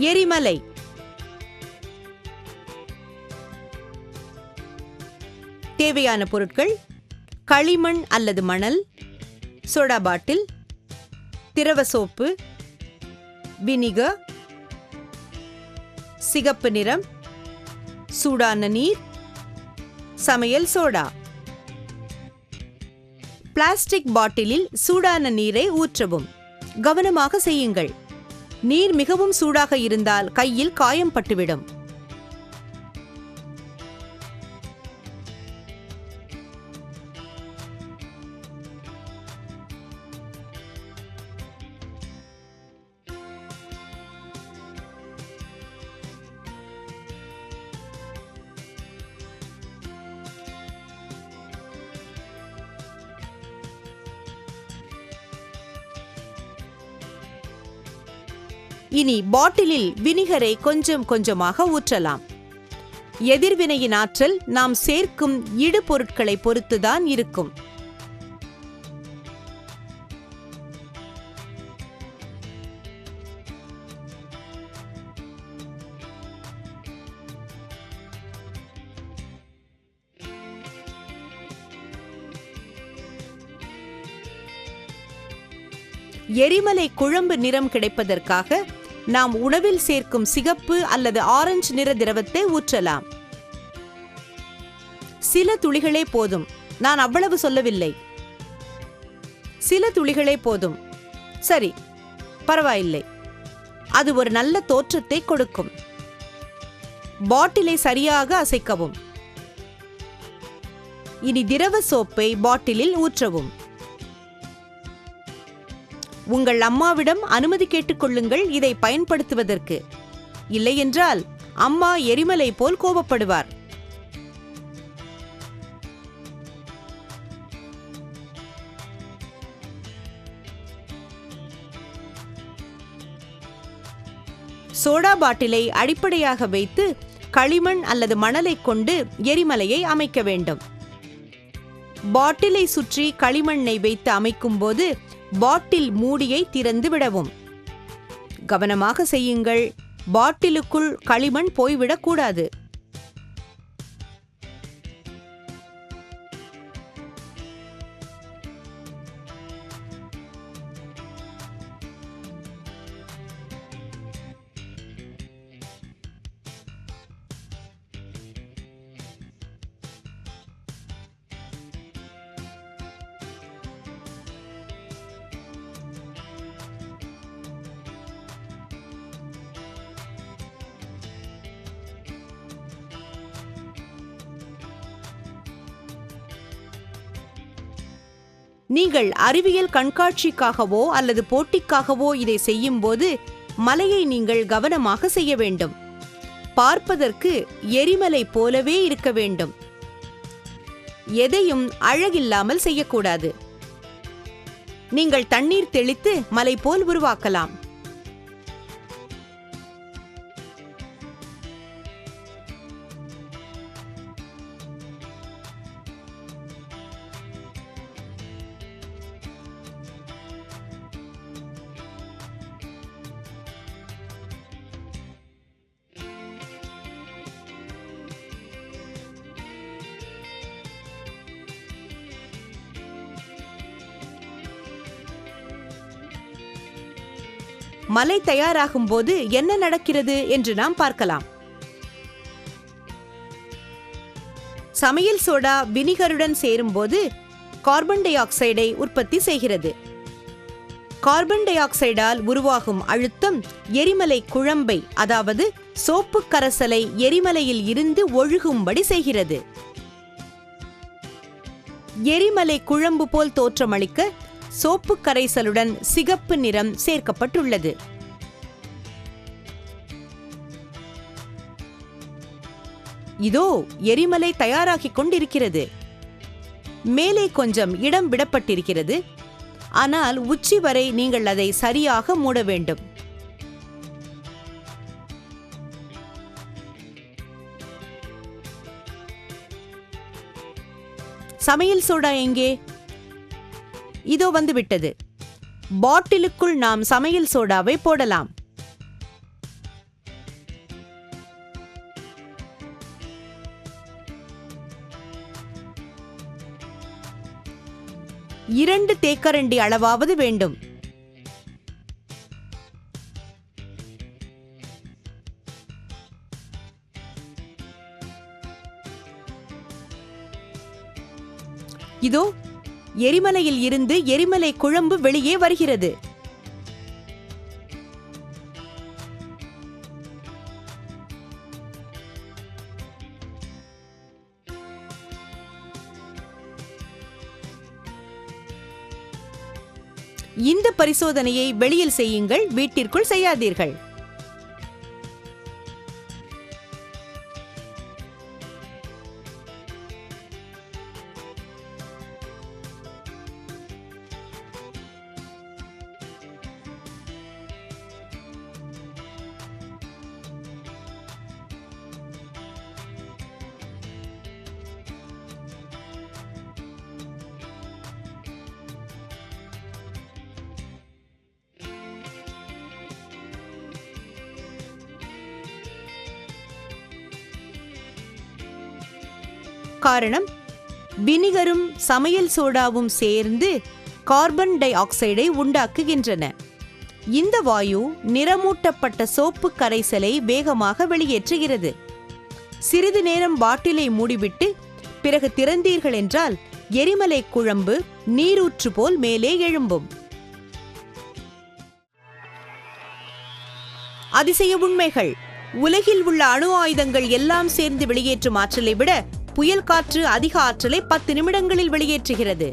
எரிமலை. தேவையான பொருட்கள்: களிமண் அல்லது மணல், சோடா பாட்டில், திரவ சோப்பு, வினிகர், சிகப்பு நிறம், சூடான நீர், சமையல் சோடா. பிளாஸ்டிக் பாட்டிலில் சூடான நீரை ஊற்றவும். கவனமாக செய்யுங்கள். நீர் மிகவும் சூடாக இருந்தால் கையில் காயம் பட்டுவிடும். இனி பாட்டிலில் வினிகரை கொஞ்சம் கொஞ்சமாக ஊற்றலாம். எதிர்வினையின் ஆற்றல் நாம் சேர்க்கும் இடுபொருட்களை பொறுத்துதான் இருக்கும். எரிமலை குழம்பு நிறம் கிடைப்பதற்காக நாம் உணவில் சேர்க்கும் சிகப்பு அல்லது ஆரஞ்சு நிற திரவத்தை ஊற்றலாம். சில துளிகளே போதும். நான் அவ்வளவு சொல்லவில்லை. சில துளிகளே போதும். சரி, பரவாயில்லை. அது ஒரு நல்ல தோற்றத்தை கொடுக்கும். பாட்டிலை சரியாக அசைக்கவும். இனி திரவ சோப்பை பாட்டிலில் ஊற்றவும். உங்கள் அம்மாவிடம் அனுமதி கேட்டுக்கொள்ளுங்கள் இதை பயன்படுத்துவதற்கு. இல்லையென்றால் அம்மா எரிமலை போல் கோபப்படுவார். சோடா பாட்டிலை அடிப்படையாக வைத்து களிமண் அல்லது மணலை கொண்டு எரிமலையை அமைக்க வேண்டும். பாட்டிலை சுற்றி களிமண்ணை வைத்து அமைக்கும்போது பாட்டில் மூடியை திறந்து விடவும். கவனமாக செய்யுங்கள். பாட்டிலுக்குள் களிமண் போய்விடக்கூடாது. நீங்கள் அறிவியல் கண்காட்சிக்காகவோ அல்லது போட்டிக்காகவோ இதை செய்யும்போது மலையை நீங்கள் கவனமாக செய்ய வேண்டும். பார்ப்பதற்கு எரிமலை போலவே இருக்க வேண்டும். எதையும் அழகில்லாமல் செய்யக்கூடாது. நீங்கள் தண்ணீர் தெளித்து மலை போல் உருவாக்கலாம். மலை தயாராகும் போது என்ன நடக்கிறது என்று நாம் பார்க்கலாம். சமையல் சோடா வினிகருடன் சேரும்போது கார்பன் டை ஆக்சைடை உற்பத்தி செய்கிறது. கார்பன் டை ஆக்சைடால் உருவாகும் அழுத்தம் எரிமலை குழம்பை, அதாவது சோப்பு கரைசலை எரிமலையில் இருந்து ஒழுகும்படி செய்கிறது. எரிமலை குழம்பு போல் தோற்றமளிக்க சோப்பு கரைசலுடன் சிகப்பு நிறம் சேர்க்கப்பட்டுள்ளது. இதோ எரிமலை தயாராகிக் கொண்டிருக்கிறது. மேலே கொஞ்சம் இடம் விடப்பட்டிருக்கிறது. ஆனால் உச்சி வரை நீங்கள் அதை சரியாக மூட வேண்டும். சமையல் சோடா எங்கே? இதோ வந்துவிட்டது. பாட்டிலுக்குள் நாம் சமையல் சோடாவை போடலாம். 2 தேக்கரண்டி அளவாவது வேண்டும். இதோ எரிமலையில் இருந்து எரிமலை குழம்பு வெளியே வருகிறது. இந்த பரிசோதனையை வெளியில் செய்யுங்கள், வீட்டிற்குள் செய்யாதீர்கள். காரணம், வினிகரும் சமையல் சோடாவும் சேர்ந்து கார்பன் டை ஆக்சைடை உண்டாக்குகின்றன. இந்த வாயு நிறமூட்டப்பட்ட சோப்பு கரைசலை வேகமாக வெளியேற்றுகிறது. சிறிது நேரம் பாட்டிலை மூடிவிட்டு பிறகு திறந்தீர்கள் என்றால் எரிமலை குழம்பு நீரூற்று போல் மேலே எழும்பும். அதிசய உண்மைகள். உலகில் உள்ள அணு ஆயுதங்கள் எல்லாம் சேர்ந்து வெளியேற்றும் ஆற்றலை விட புயல் காற்று அதிக ஆற்றலை 10 நிமிடங்களில் வெளியேற்றுகிறது.